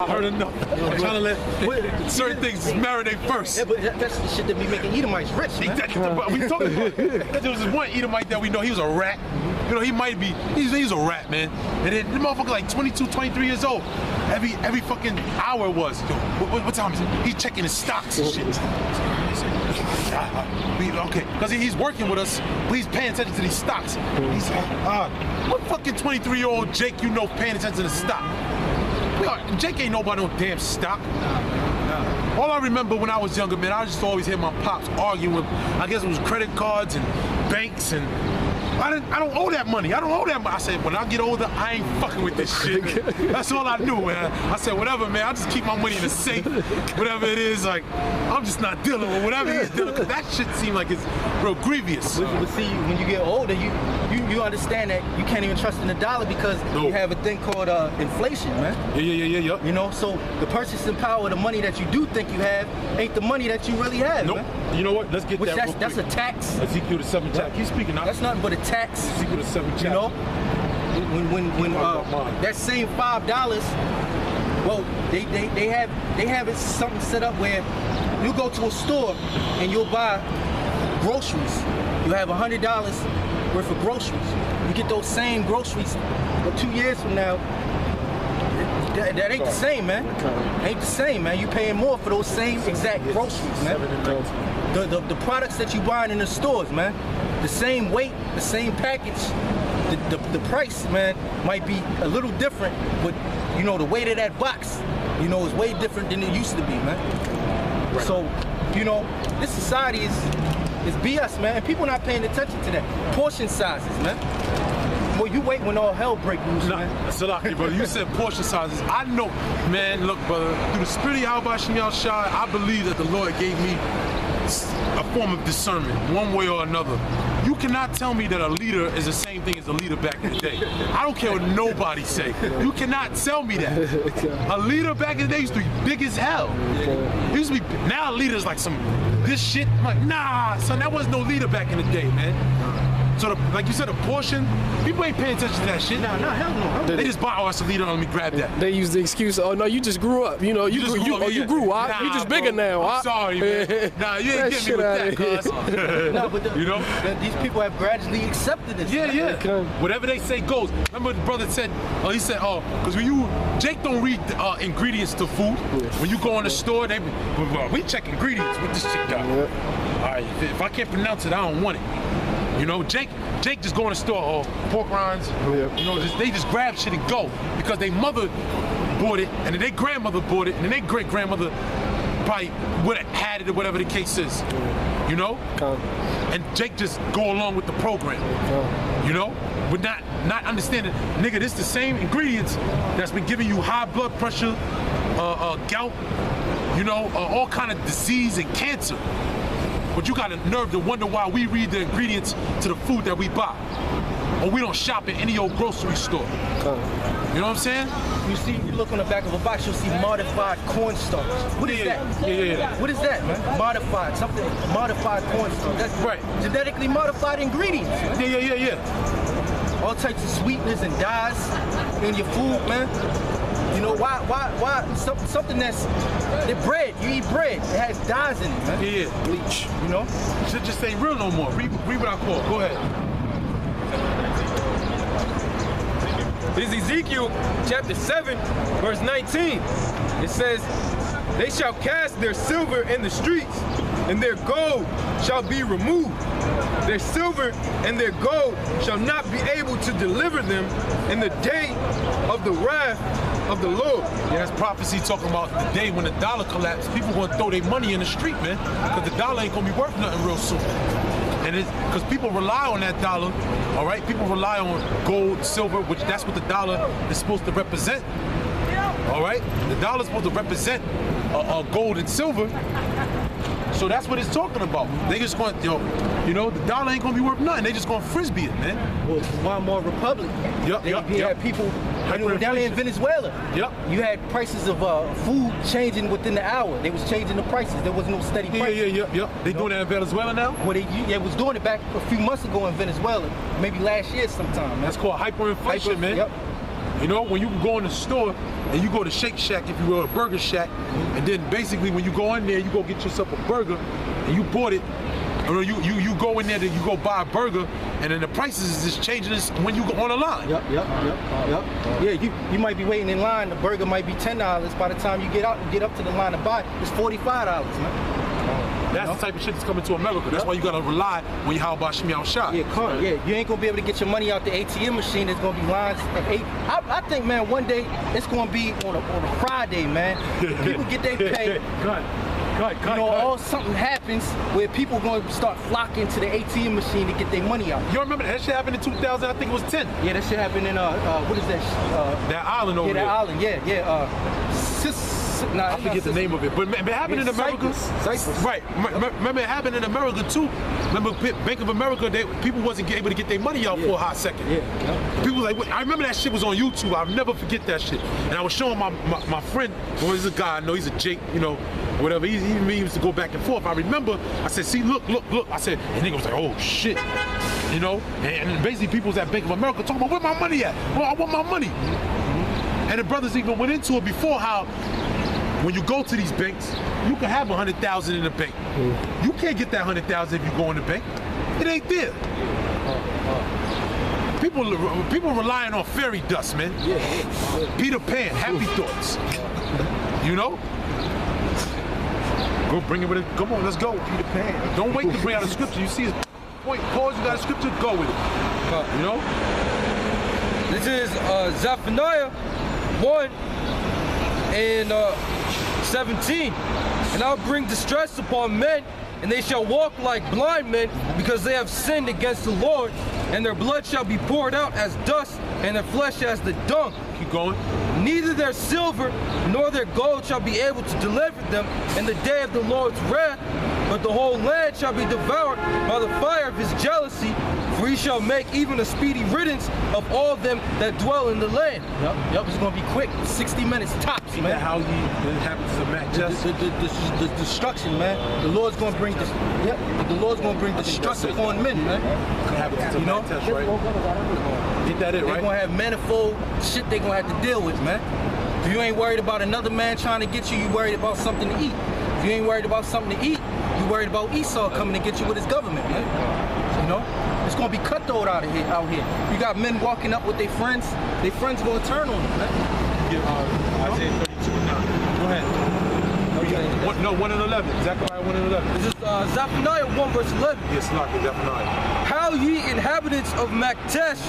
I heard enough. I'm trying to let certain things marinate first. Yeah, but that's the shit that be making Edomites rich, man. Exactly. We talking about there was this one Edomite that we know, he was a rat. You know, he might be, he's a rat, man. And then the motherfucker like 22, 23 years old. Every fucking hour it was. Yo, what time is it? He's checking his stocks and shit. Okay, because he's working with us, but he's paying attention to these stocks. He's what fucking 23-year-old Jake you know paying attention to the stock? Jake ain't know about no damn stock. All I remember when I was younger, man, I just always hear my pops arguing with, I guess it was credit cards and banks, and I don't owe that money. I don't owe that money. I said, when I get older, I ain't fucking with this shit. That's all I knew, man. I said, whatever, man, I'll just keep my money in the safe. Whatever it is, like, I'm just not dealing with whatever he's dealing with. That shit seemed like it's real grievous. But see, when you get older, you understand that you can't even trust in the dollar because you have a thing called inflation, man. Yeah. You know, so the purchasing power, the money that you do think you have, ain't the money that you really have, Nope. man. You know what? Let's get that real quick. That's a tax. Ezekiel the 7th chapter. He's speaking now. That's nothing but a tax. Ezekiel the 7th chapter. You know, when that same $5, well, they have it something set up where you go to a store and you'll buy groceries. You have $100 worth of groceries. You get those same groceries, but 2 years from now, that ain't the same, man. Ain't the same, man. You paying more for those same exact groceries, man. The products that you buying in the stores, man. The same weight, the same package. The price, man, might be a little different, but you know the weight of that box, you know, is way different than it used to be, man. Right. So, you know, this society is BS, man, and people not paying attention to that. Portion sizes, man. Well, you wait when all hell breaks loose, man. Salaki, brother, you said portion sizes. I know, man, look, brother, through the spirit of Yahweh Shem Yahweh Shai, I believe that the Lord gave me a form of discernment, one way or another. You cannot tell me that a leader is the same thing as a leader back in the day. I don't care what nobody say. You cannot tell me that. A leader back in the day used to be big as hell. He used to be, now a leader is like some, this shit. I'm like, nah, son, that was no leader back in the day, man. So, like you said, a portion, people ain't paying attention to that shit. No, hell no. They just buy, oh, it's a leader, let me grab that. They use the excuse, oh, no, you just grew up. You know, you grew up. Nah, you just bigger now. I'm sorry, man. Nah, you ain't getting me with that, cuz. No, but you know, these people have gradually accepted this. Yeah. Whatever they say goes. Remember the brother said, he said, because when Jake don't read ingredients to food. When you go in the store, we check ingredients with this shit down. All right, if I can't pronounce it, I don't want it. You know, Jake just go in the store, pork rinds, you know, they just grab shit and go because their mother bought it, and then their grandmother bought it, and then their great-grandmother probably would have had it or whatever the case is, you know? And Jake just go along with the program, you know? But not understanding, nigga, this the same ingredients that's been giving you high blood pressure, gout, you know, all kind of disease and cancer. But you got a nerve to wonder why we read the ingredients to the food that we buy. Or we don't shop in any old grocery store. You know what I'm saying? You see, you look on the back of a box, you'll see modified cornstarch. What is that? Yeah. What is that, man? Modified cornstarch. That's right. Genetically modified ingredients. Man. Yeah. All types of sweeteners and dyes in your food, man. You know, why something that's bread, you eat bread, it has dyes in it, man. Yeah. Bleach, you know? Shit just ain't real no more. Read what I call. Go ahead. This is Ezekiel chapter 7, verse 19. It says, they shall cast their silver in the streets, and their gold shall be removed. Their silver and their gold shall not be able to deliver them in the day of the wrath of the Lord. Yeah, that's prophecy talking about the day when the dollar collapsed. People gonna throw their money in the street, man, because the dollar ain't gonna be worth nothing real soon. And it's because people rely on that dollar, all right? People rely on gold, silver, which that's what the dollar is supposed to represent, all right? The dollar's supposed to represent gold and silver. So that's what it's talking about. They just going, you know, the dollar ain't gonna be worth nothing. They just gonna frisbee it, man. Well, one more republic. You had people down there in Venezuela. You had prices of food changing within the hour. They was changing the prices. There was no steady price. They doing that in Venezuela now? Well, they was doing it back a few months ago in Venezuela. Maybe last year sometime, man. That's called hyperinflation, man. You know, when you go in the store and you go to Shake Shack, if you will, a Burger Shack, and then basically when you go in there, you go get yourself a burger, and you bought it. Or you go in there, you go buy a burger, and then the prices is just changing this when you go on the line. Yep. Yeah, you might be waiting in line. The burger might be $10. By the time you get up to the line to buy, it's $45, man. That's the type of shit that's coming to America. That's why you gotta rely when you how about Shmi out shop. Yeah, correct. Yeah, you ain't gonna be able to get your money out the ATM machine. There's gonna be lines of 8. I think, man, one day it's gonna be on a Friday, man. People get their pay. Or something happens where people going to start flocking to the ATM machine to get their money out. You remember that shit happened in 2000? I think it was 10. Yeah, that shit happened in what is that? That island over there. Yeah, that island. Yeah. I forget the name of it, but it happened in America. Cyprus. Right. Remember it happened in America too. Remember Bank of America? People wasn't able to get their money out for a hot second. Yeah. People like, I remember that shit was on YouTube. I'll never forget that shit. And I was showing my friend, well, he's a guy. I know he's a Jake, you know, whatever. He used to go back and forth. I remember. I said, see, look. I said, and nigga was like, oh shit. You know, and basically people was at Bank of America talking about where my money at. Well, I want my money. And the brothers even went into it before how when you go to these banks, you can have 100,000 in the bank. You can't get that 100,000 if you go in the bank. It ain't there. People relying on fairy dust, man. Peter Pan, happy thoughts. You know? Go bring it with it. Come on, let's go, Peter Pan. Don't wait to bring out a scripture. You see his point, pause, you got a scripture, go with it. You know? This is Zephaniah 1 and 17. And I'll bring distress upon men, and they shall walk like blind men, because they have sinned against the Lord, and their blood shall be poured out as dust, and their flesh as the dung. Keep going. Neither their silver nor their gold shall be able to deliver them in the day of the Lord's wrath, but the whole land shall be devoured by the fire of his jealousy, for he shall make even a speedy riddance of all them that dwell in the land. Yep, it's gonna be quick, 60 minutes tops, man. That how it happens to Matt Justice? The destruction, man. The Lord's gonna bring this. Yep, the Lord's gonna bring destruction upon men, man. You know, test, right? Get that in, right? They're gonna have manifold shit they gonna have to deal with, man. If you ain't worried about another man trying to get you, you worried about something to eat. If you ain't worried about something to eat, you worried about Esau coming to get you with his government, man. You know? It's gonna be cutthroat out here. You got men walking up with their friends gonna turn on them, man. Isaiah 32:9. Go ahead. No, 1 and 11. Zechariah 1 and 11. This is Zephaniah 1 verse 11. Yes, not Zephaniah. How ye inhabitants of Maktesh,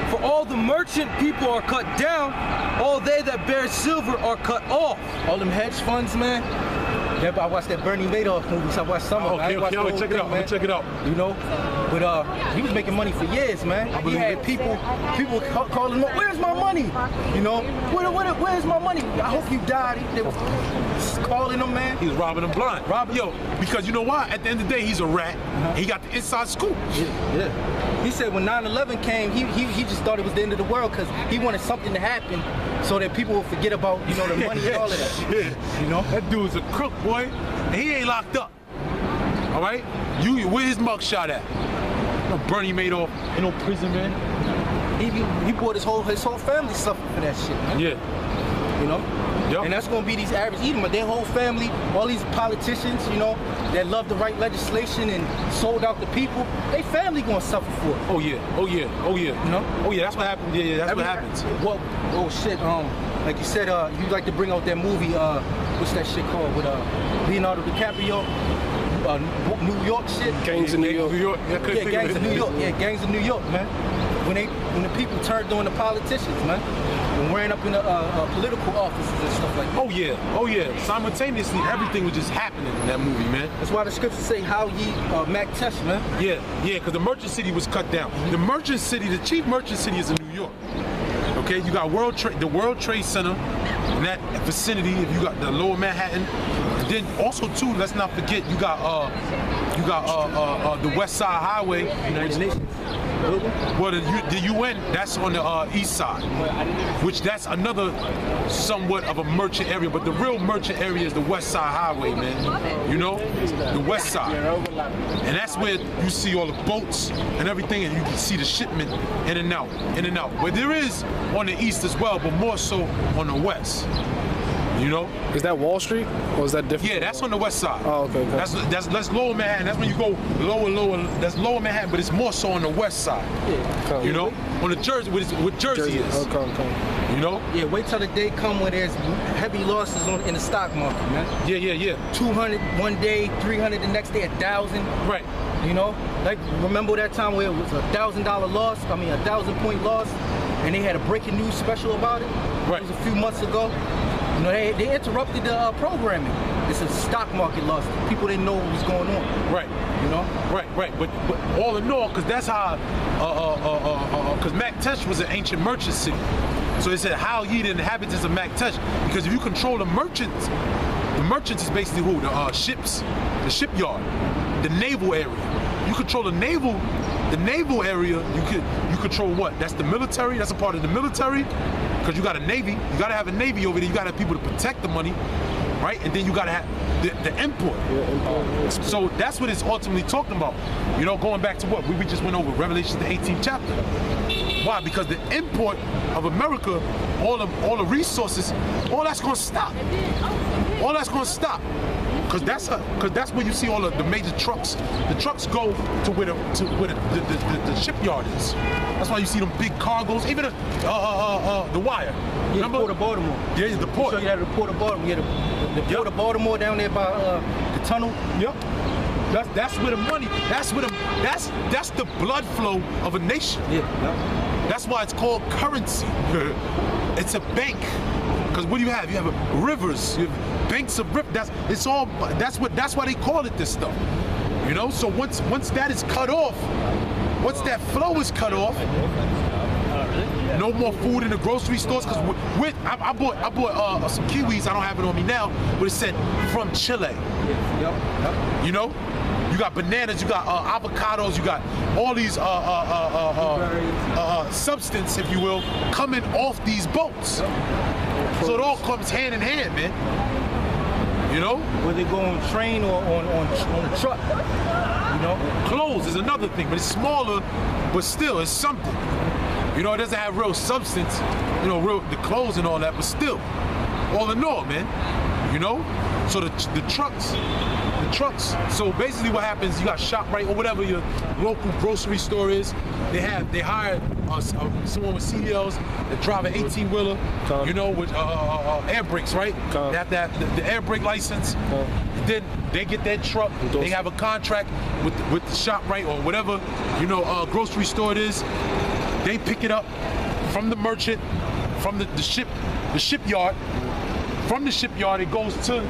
for all the merchant people are cut down, all they that bear silver are cut off. All them hedge funds, man. Yeah, I watched that Bernie Madoff movies. I watched some of them. Okay, check it out. Man. Check it out. You know, but he was making money for years, man. He had people calling him, "Where's my money?" You know, where's my money? I hope you died. They were calling him, man. He was robbing them blind. Because you know why? At the end of the day, he's a rat. He got the inside scoop. Yeah. He said when 9/11 came, he just thought it was the end of the world because he wanted something to happen so that people would forget about, you know, the money and all of that. You know, that dude's a crook, boy. And he ain't locked up. All right? Where his mugshot at? No Bernie Madoff in no prison, man. He brought his whole family suffered for that shit, man. Yeah. You know? Yep. And that's gonna be these average Edomites, their whole family, all these politicians, you know, that love to write legislation and sold out the people, they family gonna suffer for it. Oh yeah. You know? Oh yeah, that's what happens. Yeah, that's what happens. Well, oh shit, like you said, you like to bring out that movie, what's that shit called, with Leonardo DiCaprio? New York shit. Gangs of New York. Yeah, Gangs of New York. Yeah, Gangs of New York, man. When the people turned on the politicians, man. And wearing up in the political offices and stuff like that. Oh yeah. Simultaneously, everything was just happening in that movie, man. That's why the scriptures say, how ye Maktesh, man. Yeah, because the merchant city was cut down. The merchant city, the chief merchant city is in New York. Okay, you got the World Trade Center in that vicinity. If you got the Lower Manhattan, and then also too, let's not forget, you got the West Side Highway. United Nations. Well, the UN, that's on the east side, which that's another somewhat of a merchant area, but the real merchant area is the west side highway, man. You know, the west side. And that's where you see all the boats and everything, and you can see the shipment in and out, in and out. But there is on the east as well, but more so on the west. You know? Is that Wall Street or is that different? Yeah, that's on the west side. Oh, okay. That's lower Manhattan. That's when you go lower. That's lower Manhattan, but it's more so on the west side. Okay. You know, on the Jersey, what Jersey is. Okay. You know? Yeah, wait till the day come when there's heavy losses in the stock market, man. Yeah. 200 one day, 300 the next day, 1,000. Right. You know, like remember that time where it was $1,000 loss? I mean, 1,000-point loss, and they had a breaking news special about it. Right. It was a few months ago. You know, they interrupted the programming. It's a stock market loss. People didn't know what was going on. Right. You know? Right. But all in all, because that's how, because Maktesh was an ancient merchant city. So they said, how ye the inhabitants of Maktesh? Because if you control the merchants is basically who? The ships, the shipyard, the naval area. You control the naval area, you control what? That's the military, that's a part of the military. Because you got a navy, you gotta have a navy over there, you gotta have people to protect the money, right? And then you gotta have the import. So that's what it's ultimately talking about. You know, going back to what we just went over, Revelation the 18th chapter. Why? Because the import of America, all the resources, all that's gonna stop. All that's gonna stop. Because that's where you see all of the major trucks. The trucks go to where the shipyard is. That's why you see them big cargos, even the wire. Yeah, remember? the Port of Baltimore. Yeah, the port. So you had the Port of Baltimore. Yeah, the Port of Baltimore down there by the tunnel. Yep. That's where the money. That's the blood flow of a nation. Yeah. That's why it's called currency. It's a bank. Because what do you have? You have rivers. You have banks of rivers. That's why they call it this stuff. You know. So once that is cut off, once that flow is cut off, no more food in the grocery stores. Because I bought some kiwis. I don't have it on me now, but it said from Chile. Yep. You know. You got bananas, you got avocados, you got all these substance, if you will, coming off these boats. So it all comes hand in hand, man. You know? Whether they go on train or on a truck. You know? Clothes is another thing, but it's smaller, but still, it's something. You know, it doesn't have real substance, you know, the clothes and all that, but still, all in all, man. You know? So the trucks. So basically what happens, you got ShopRite or whatever your local grocery store is, they hire someone with CDLs that drive an 18-wheeler, you know, with air brakes, right? They have to have the air brake license. Then they get that truck, they have a contract with the ShopRite or whatever, you know, grocery store it is. They pick it up from the merchant, from the shipyard. From the shipyard, it goes to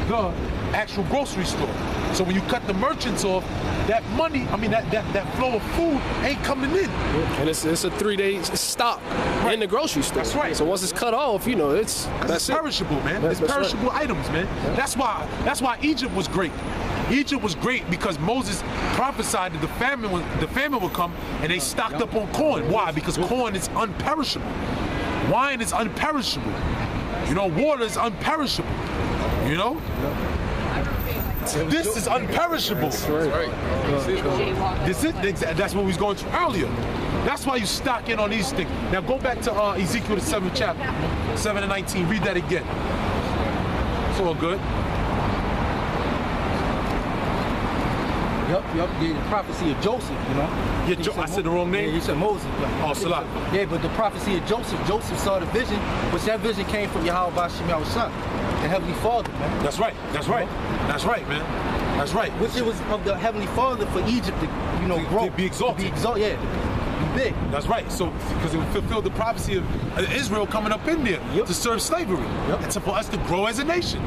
the actual grocery store. So when you cut the merchants off, that money, I mean that flow of food ain't coming in. And it's a 3-day stock in the grocery store. That's right. So once it's cut off, you know, it's perishable, man. It's perishable items, man. Yeah. That's why Egypt was great. Egypt was great because Moses prophesied that the famine would come, and they stocked up on corn. Why? Because corn is unperishable. Wine is unperishable. You know, water is unperishable. You know? This is unperishable. That's right. That's what we was going to earlier. That's why you stock in on these things. Now go back to Ezekiel the 7th chapter, 7 and 19. Read that again. It's all good. Yep. The prophecy of Joseph, you know. Yeah, I said the wrong name? Yeah, you said Moses. Oh, Salah. Yeah, but the prophecy of Joseph saw the vision, which that vision came from Yahweh Bashim Yahushua, the Heavenly Father, man. That's right, man. That's right. Which it was of the Heavenly Father for Egypt to, you know, grow. To be exalted. Yeah, be big. That's right. So, because it fulfilled the prophecy of Israel coming up in there to serve slavery. Yep. And for us to grow as a nation.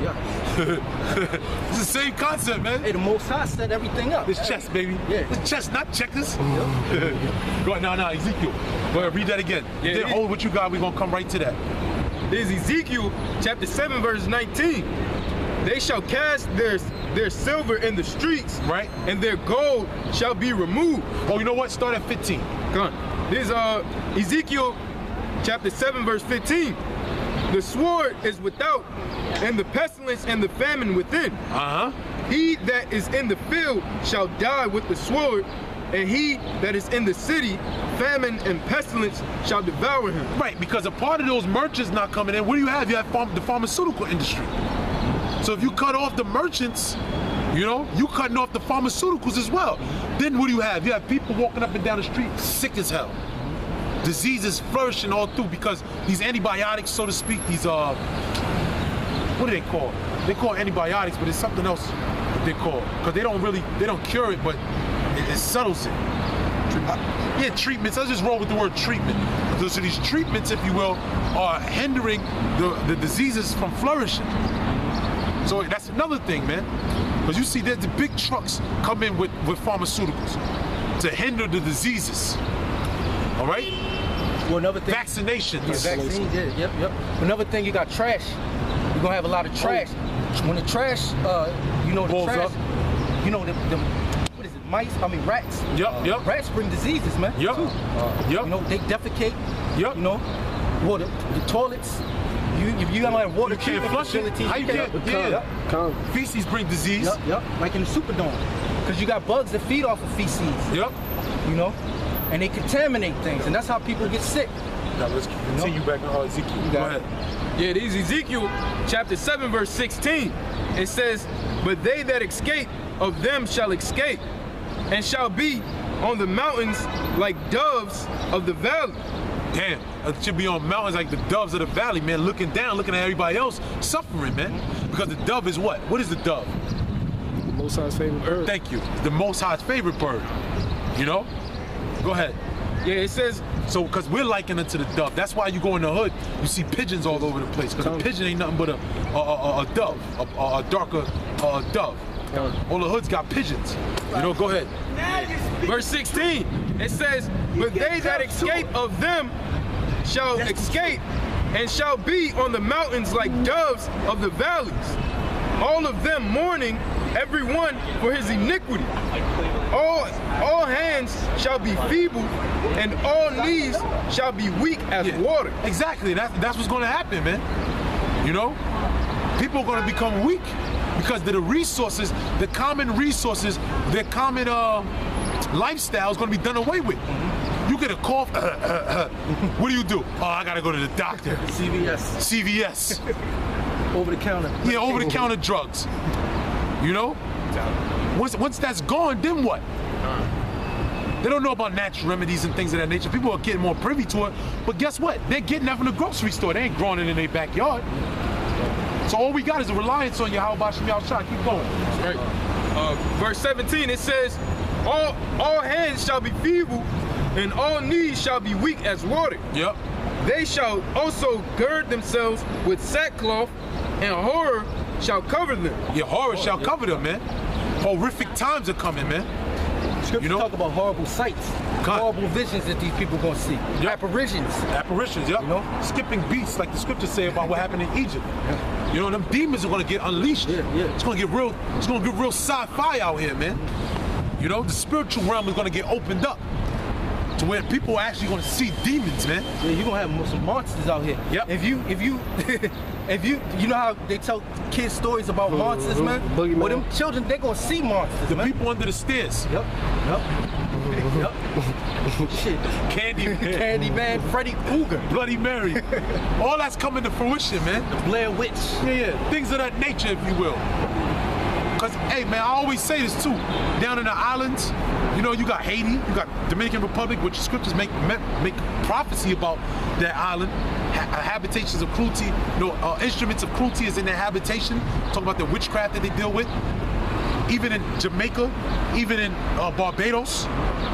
It's the same concept, man. Hey, the Most High set everything up. It's chess, baby. Yeah. It's chess, not checkers. Go ahead, now, Ezekiel. Go ahead, read that again. Yeah, then hold what you got, we're going to come right to that. There's Ezekiel chapter 7, verse 19. They shall cast their silver in the streets, Right. and their gold shall be removed. Oh, you know what? Start at 15. Come on. This is Ezekiel chapter 7, verse 15. The sword is without, and the pestilence and the famine within. Uh-huh. He that is in the field shall die with the sword, and he that is in the city, famine and pestilence shall devour him. Right, because a part of those merchants not coming in, what do you have? You have the pharmaceutical industry. So if you cut off the merchants, you know, you cutting off the pharmaceuticals as well. Then what do you have? You have people walking up and down the street sick as hell. Diseases flourishing all through because these antibiotics, so to speak, these what do they call? They call antibiotics, but it's something else that they call, because they don't cure it, but it settles it. Yeah, treatments. Let's just roll with the word treatment. So these treatments, if you will, are hindering the diseases from flourishing. So that's another thing, man. Because you see that the big trucks come in with pharmaceuticals to hinder the diseases. All right? Well, another thing. Vaccinations. Yeah, vaccines, yeah, yep. Another thing, you got trash. You're gonna have a lot of trash. When the trash, you know, the Balls trash, up. you know, the what is it, mice? I mean, rats. Yep. Rats bring diseases, man. Yep. Too. Yep. You know, they defecate. Yep. You know, water, the toilets. If you don't have water You can't treatment flush it. facilities, How you can't? Yeah. Feces bring disease. Yep. Like in the Superdome, because you got bugs that feed off of feces. Yep. You know, and they contaminate things, and that's how people get sick. Now let's continue back on Ezekiel. Go ahead. Yeah, this is Ezekiel chapter 7, verse 16. It says, but they that escape of them shall escape, and shall be on the mountains like doves of the valley. Damn, it should be on mountains like the doves of the valley, man, looking down, looking at everybody else suffering, man. Because the dove is what? What is the dove? The Most High's favorite bird. Thank you. The Most High's favorite bird. You know? Go ahead. Yeah, it says, So, because we're likening it to the dove. That's why you go in the hood, you see pigeons all over the place. Because a pigeon ain't nothing but a dove, a darker dove. All the hoods got pigeons. You know, go ahead. verse 16, it says, but they that escape of them shall escape, and shall be on the mountains like doves of the valleys. All of them mourning, every one for his iniquity. All hands shall be feeble, and all knees shall be weak as water. Exactly. That's what's going to happen, man. You know, people are going to become weak because the resources, the common resources, the common lifestyle is going to be done away with. You get a cough. What do? Oh, I got to go to the doctor. CVS. Over the counter. Yeah, over the counter drugs. You know? Once that's gone, then what? They don't know about natural remedies and things of that nature. People are getting more privy to it. But guess what? They're getting that from the grocery store. They ain't growing it in their backyard. So all we got is a reliance on Yahweh Shem Yahshua. Keep going. Right. Verse 17, it says, all hands shall be feeble, and all knees shall be weak as water. Yep. They shall also gird themselves with sackcloth, and horror shall cover them. Yeah, horror shall cover them, man. Horrific times are coming, man. Scripture talk about horrible sights, horrible visions that these people gonna see. Yep. Apparitions, yep. You know? Skipping beats, like the scriptures say about what happened in Egypt. Yeah. You know, them demons are gonna get unleashed. Yeah. It's gonna get real sci-fi out here, man. You know, the spiritual realm is gonna get opened up to where people are actually gonna see demons, man. Yeah, you're gonna have some monsters out here. Yep. If you you know how they tell kids stories about monsters, man? Boogeyman. Well, them children, they're gonna see monsters, The man. people under the stairs. Yep. Shit. Candyman, Freddy Krueger, Bloody Mary. All that's coming to fruition, man. Blair Witch. Yeah. Things of that nature, if you will. Because, hey, man, I always say this, too. Down in the islands, you know, you got Haiti, you got Dominican Republic, which scriptures make prophecy about that island. Habitations of cruelty, you know, instruments of cruelty is in their habitation. Talk about the witchcraft that they deal with. Even in Jamaica, even in Barbados,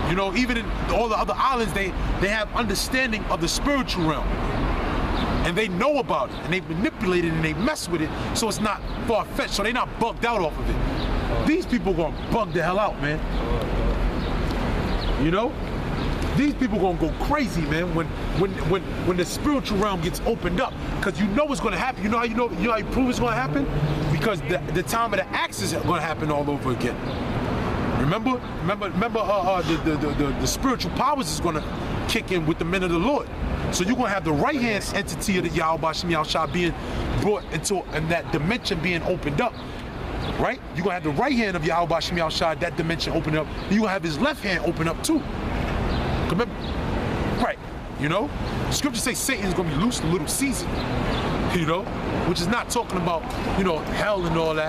you know, even in all the other islands, they have understanding of the spiritual realm. And they know about it, and they manipulate it, and they mess with it, so it's not far-fetched, so they're not bugged out off of it. These people gonna bug the hell out, man. You know? These people gonna go crazy, man, when the spiritual realm gets opened up, because you know what's gonna happen. You know how you prove it's gonna happen? because the time of the axe is going to happen all over again. Remember, the spiritual powers is going to kick in with the men of the Lord. So you're going to have the right-hand entity of the Yahweh Bashim Yahushua being brought into, and that dimension being opened up, right? You're going to have the right hand of Yahweh Bashim Yahushua, that dimension open up. You're going to have his left hand open up too. Remember? Right, you know? The scriptures say Satan's going to be loose in a little season, you know? Which is not talking about, you know, hell and all that.